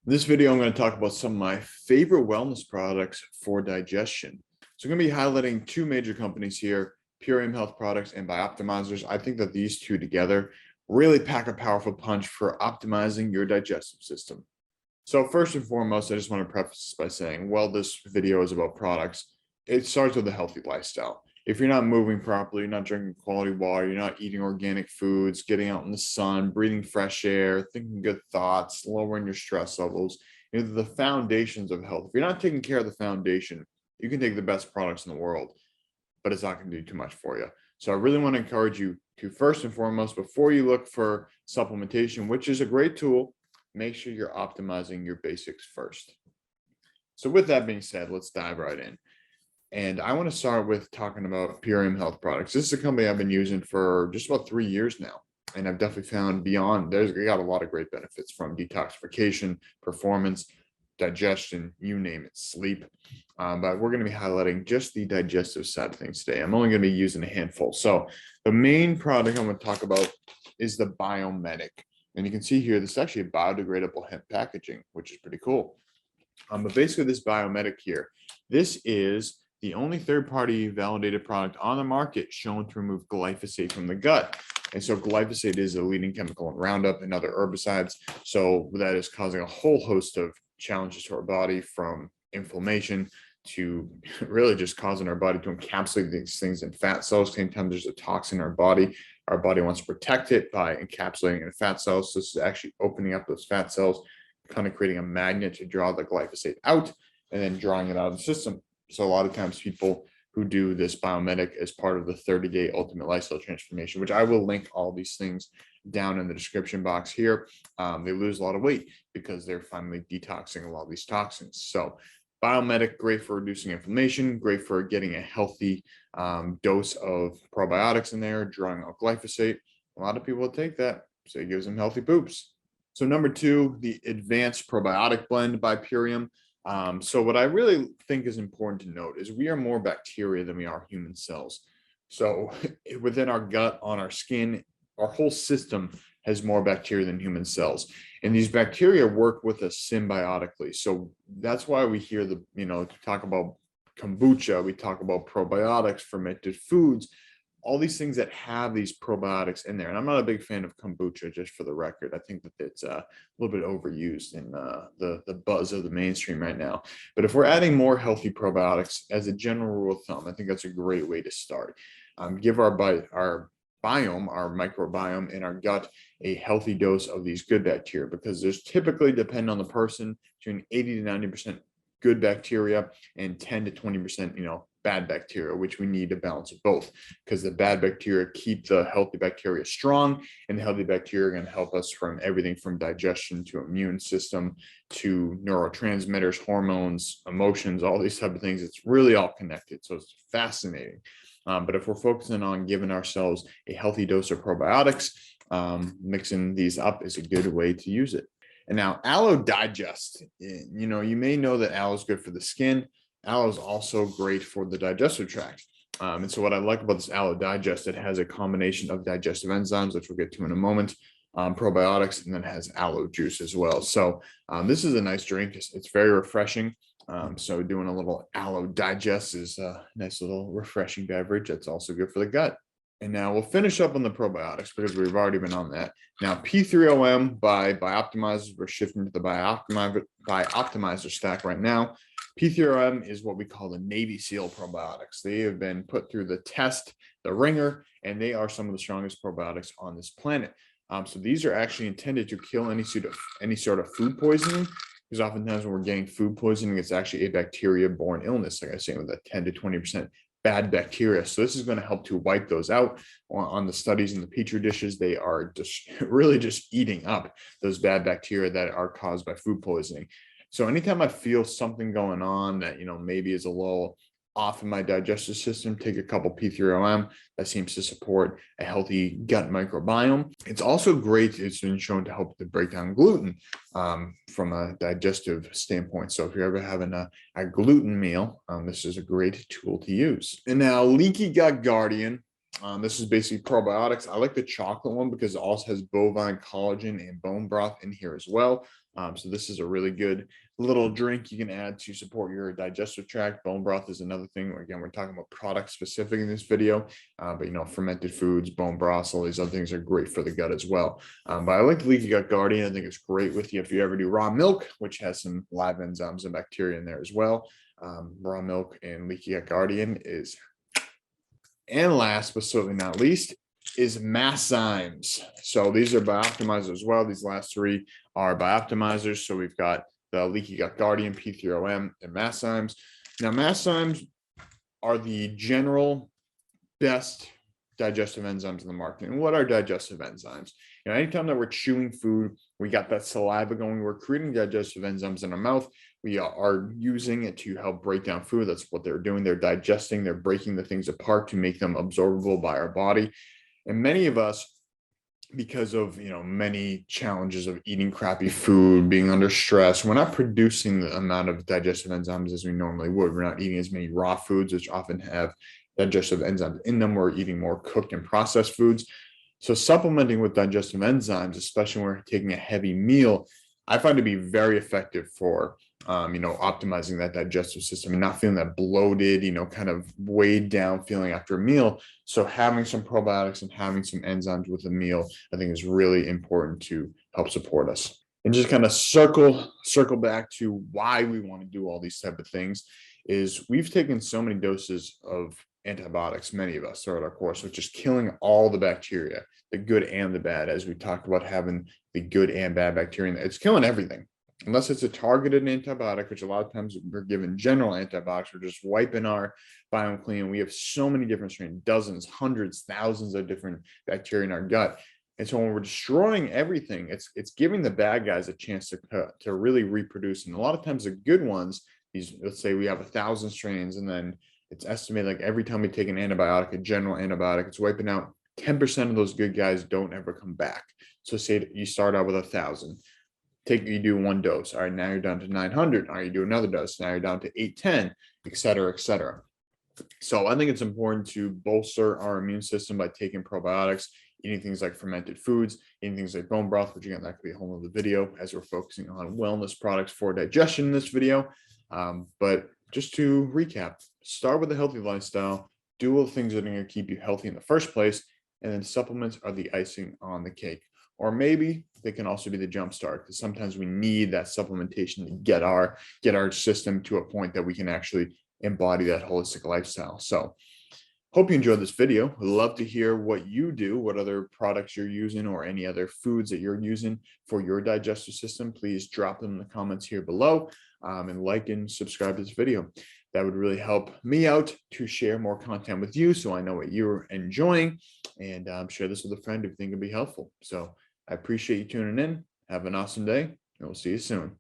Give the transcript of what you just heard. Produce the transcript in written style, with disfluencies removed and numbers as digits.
In this video, I'm going to talk about some of my favorite wellness products for digestion. So I'm going to be highlighting two major companies here, Purium Health Products and BiOptimizers. I think that these two together really pack a powerful punch for optimizing your digestive system. So first and foremost, I just want to preface this by saying, while this video is about products, it starts with a healthy lifestyle. If you're not moving properly, you're not drinking quality water, you're not eating organic foods, getting out in the sun, breathing fresh air, thinking good thoughts, lowering your stress levels, the foundations of health. If you're not taking care of the foundation, you can take the best products in the world, but it's not going to do too much for you. So I really want to encourage you to, first and foremost, before you look for supplementation, which is a great tool, make sure you're optimizing your basics first. So with that being said, let's dive right in. And I want to start with talking about Purium Health Products. This is a company I've been using for just about 3 years now. And I've definitely found there's got a lot of great benefits from detoxification, performance, digestion, you name it, sleep. But we're going to be highlighting just the digestive side of things today. I'm only going to be using a handful. So the main product I'm going to talk about is the Biomedic. And you can see here, this is actually a biodegradable hemp packaging, which is pretty cool. But basically this Biomedic here, this is the only third-party validated product on the market shown to remove glyphosate from the gut. And so glyphosate is a leading chemical in Roundup and other herbicides. So that is causing a whole host of challenges to our body, from inflammation to really just causing our body to encapsulate these things in fat cells. Same time, there's a toxin in our body. Our body wants to protect it by encapsulating it in fat cells. So this is actually opening up those fat cells, kind of creating a magnet to draw the glyphosate out and then drawing it out of the system. So a lot of times people who do this Biomedic as part of the 30-day ultimate lifestyle transformation, which I will link all these things down in the description box here, they lose a lot of weight because they're finally detoxing a lot of these toxins. So Biomedic, great for reducing inflammation, great for getting a healthy dose of probiotics in there, drawing out glyphosate. A lot of people take that, so it gives them healthy poops. So number two, the Advanced Probiotic Blend by Purium. So what I really think is important to note is we are more bacteria than we are human cells. So within our gut, on our skin, our whole system has more bacteria than human cells. And these bacteria work with us symbiotically. So that's why we hear talk about kombucha, we talk about probiotics, fermented foods, all these things that have these probiotics in there. And I'm not a big fan of kombucha, just for the record. I think that it's a little bit overused in the buzz of the mainstream right now. But if we're adding more healthy probiotics, as a general rule of thumb, I think that's a great way to start. Give our biome, our microbiome in our gut, a healthy dose of these good bacteria, because there's typically, depending on the person, between 80 to 90% good bacteria and 10 to 20%, bad bacteria, which we need to balance both, because the bad bacteria keep the healthy bacteria strong, and the healthy bacteria are going to help us from everything from digestion to immune system to neurotransmitters, hormones, emotions, all these type of things. It's really all connected. So it's fascinating. But if we're focusing on giving ourselves a healthy dose of probiotics, mixing these up is a good way to use it. And now Aloe Digest, you may know that aloe is good for the skin. Aloe is also great for the digestive tract. And so what I like about this Aloe Digest, it has a combination of digestive enzymes, which we'll get to in a moment, probiotics, and then it has aloe juice as well. So this is a nice drink. It's very refreshing. So doing a little Aloe Digest is a nice little refreshing beverage. That's also good for the gut. And now we'll finish up on the probiotics because we've already been on that. Now, P3OM by BiOptimizers, we're shifting to the BiOptimizer stack right now. P3OM is what we call the Navy SEAL probiotics. They have been put through the test, the ringer, and they are some of the strongest probiotics on this planet. So these are actually intended to kill any sort of food poisoning, because oftentimes when we're getting food poisoning, it's actually a bacteria-borne illness, like I was saying, with a 10 to 20% bad bacteria. So this is going to help to wipe those out. On the studies in the petri dishes, they are just really just eating up those bad bacteria that are caused by food poisoning. So anytime I feel something going on that, maybe is a little off in my digestive system, take a couple P3OM. That seems to support a healthy gut microbiome. It's also great. It's been shown to help to break down gluten from a digestive standpoint. So if you're ever having a gluten meal, this is a great tool to use. And now Leaky Gut Guardian. This is basically probiotics. I like the chocolate one because it also has bovine collagen and bone broth in here as well. So this is a really good little drink you can add to support your digestive tract. Bone broth is another thing. Again, we're talking about product specific in this video, but fermented foods, bone broths, all these other things are great for the gut as well. But I like the Leaky Gut Guardian. I think it's great with you if you ever do raw milk, which has some live enzymes and bacteria in there as well. Raw milk and Leaky Gut Guardian is. And last but certainly not least is Masszymes. So these are BiOptimizers as well. These last three are BiOptimizers. So we've got the Leaky Gut Guardian, P3OM, and Masszymes. Now, Masszymes are the general best digestive enzymes in the market. And what are digestive enzymes? Anytime that we're chewing food, we got that saliva going, we're creating digestive enzymes in our mouth. We are using it to help break down food. That's what they're doing. They're digesting, they're breaking the things apart to make them absorbable by our body. And many of us, because of many challenges of eating crappy food, being under stress, we're not producing the amount of digestive enzymes as we normally would. We're not eating as many raw foods, which often have digestive enzymes in them. We're eating more cooked and processed foods. So supplementing with digestive enzymes, especially when we're taking a heavy meal, I find to be very effective for optimizing that digestive system and not feeling that bloated, kind of weighed down feeling after a meal. So having some probiotics and having some enzymes with a meal, I think is really important to help support us. And just kind of circle back to why we want to do all these type of things is we've taken so many doses of antibiotics, many of us throughout our course, which is killing all the bacteria, the good and the bad, as we talked about having the good and bad bacteria. It's killing everything. Unless it's a targeted antibiotic, which a lot of times we're given general antibiotics, we're just wiping our biome clean. We have so many different strains, dozens, hundreds, thousands of different bacteria in our gut. And so when we're destroying everything, it's giving the bad guys a chance to really reproduce. And a lot of times the good ones, let's say we have 1,000 strains, and then it's estimated like every time we take an antibiotic, a general antibiotic, it's wiping out 10% of those good guys don't ever come back. So say you start out with 1,000. You do one dose. All right, now you're down to 900. All right, you do another dose. Now you're down to 810, et cetera, et cetera. So I think it's important to bolster our immune system by taking probiotics, eating things like fermented foods, eating things like bone broth, which again, that could be a whole other video as we're focusing on wellness products for digestion in this video. But just to recap, start with a healthy lifestyle, do all the things that are going to keep you healthy in the first place, and then supplements are the icing on the cake. Or maybe they can also be the jump start, because sometimes we need that supplementation to get our system to a point that we can actually embody that holistic lifestyle. So hope you enjoyed this video. I'd love to hear what you do, what other products you're using, or any other foods that you're using for your digestive system. Please drop them in the comments here below, and like and subscribe to this video. That would really help me out to share more content with you, so I know what you're enjoying, and share this with a friend if you think it'd be helpful. So I appreciate you tuning in. Have an awesome day, and we'll see you soon.